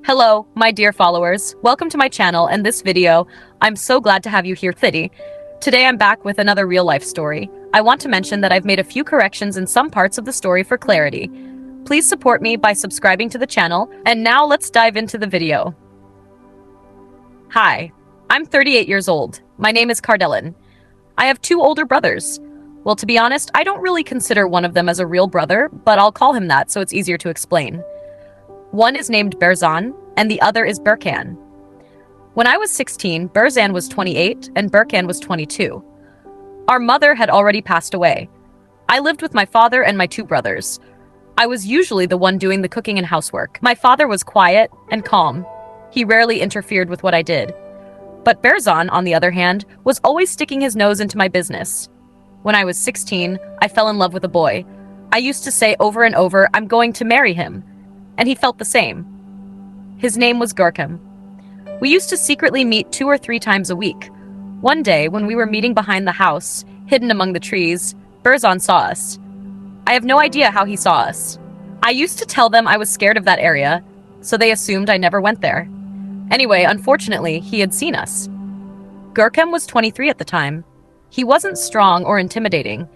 Hello, my dear followers. Welcome to my channel and this video. I'm so glad to have you here today. Today I'm back with another real-life story. I want to mention that I've made a few corrections in some parts of the story for clarity. Please support me by subscribing to the channel, and now let's dive into the video. Hi, I'm 38 years old. My name is Cardellin. I have two older brothers. Well, to be honest, I don't really consider one of them as a real brother, but I'll call him that so it's easier to explain. One is named Berzan, and the other is Berkan. When I was 16, Berzan was 28, and Berkan was 22. Our mother had already passed away. I lived with my father and my two brothers. I was usually the one doing the cooking and housework. My father was quiet and calm. He rarely interfered with what I did. But Berzan, on the other hand, was always sticking his nose into my business. When I was 16, I fell in love with a boy. I used to say over and over, "I'm going to marry him." And he felt the same. His name was Görkem. We used to secretly meet 2 or 3 times a week. One day, when we were meeting behind the house, hidden among the trees, Berzan saw us. I have no idea how he saw us. I used to tell them I was scared of that area, so they assumed I never went there. Anyway, unfortunately, he had seen us. Görkem was 23 at the time. He wasn't strong or intimidating,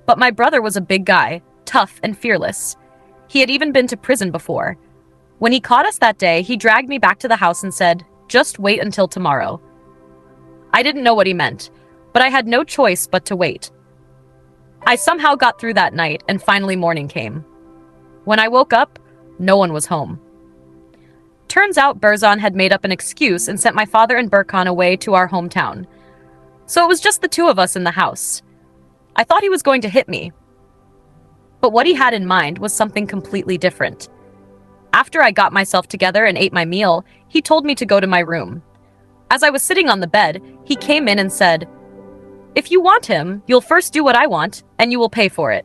but my brother was a big guy, tough and fearless. He had even been to prison before. When he caught us that day, he dragged me back to the house and said, "Just wait until tomorrow." I didn't know what he meant, but I had no choice but to wait. I somehow got through that night, and finally morning came. When I woke up, no one was home. Turns out Berzan had made up an excuse and sent my father and Berkan away to our hometown. So it was just the two of us in the house. I thought he was going to hit me. But what he had in mind was something completely different. After I got myself together and ate my meal, he told me to go to my room. As I was sitting on the bed, he came in and said, "If you want him, you'll first do what I want, and you will pay for it."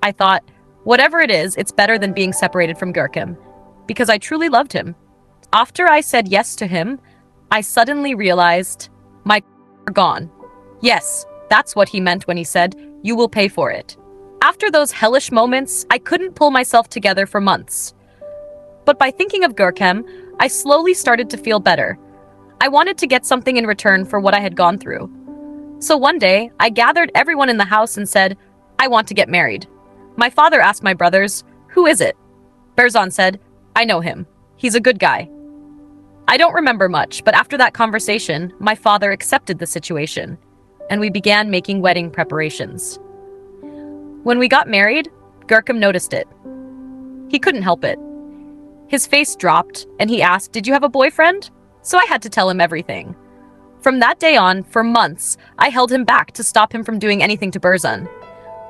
I thought, whatever it is, it's better than being separated from Görkem, because I truly loved him. After I said yes to him, I suddenly realized my were gone. Yes, that's what he meant when he said, "You will pay for it." After those hellish moments, I couldn't pull myself together for months. But by thinking of Görkem, I slowly started to feel better. I wanted to get something in return for what I had gone through. So one day, I gathered everyone in the house and said, "I want to get married." My father asked my brothers, "Who is it?" Berzan said, "I know him. He's a good guy." I don't remember much, but after that conversation, my father accepted the situation, and we began making wedding preparations. When we got married, Görkem noticed it. He couldn't help it. His face dropped, and he asked, "Did you have a boyfriend?" So I had to tell him everything. From that day on, for months, I held him back to stop him from doing anything to Berzan.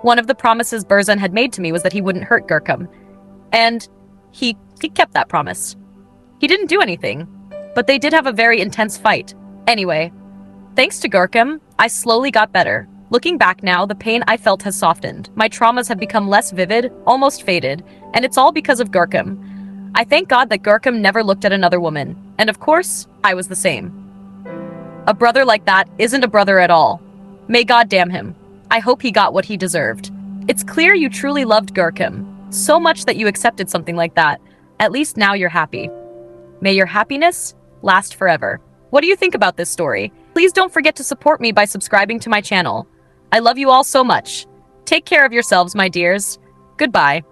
One of the promises Berzan had made to me was that he wouldn't hurt Görkem. And he kept that promise. He didn't do anything, but they did have a very intense fight. Anyway, thanks to Görkem, I slowly got better. Looking back now, the pain I felt has softened. My traumas have become less vivid, almost faded, and it's all because of Görkem. I thank God that Görkem never looked at another woman, and of course, I was the same. A brother like that isn't a brother at all. May God damn him. I hope he got what he deserved. It's clear you truly loved Görkem, so much that you accepted something like that. At least now you're happy. May your happiness last forever. What do you think about this story? Please don't forget to support me by subscribing to my channel. I love you all so much. Take care of yourselves, my dears. Goodbye.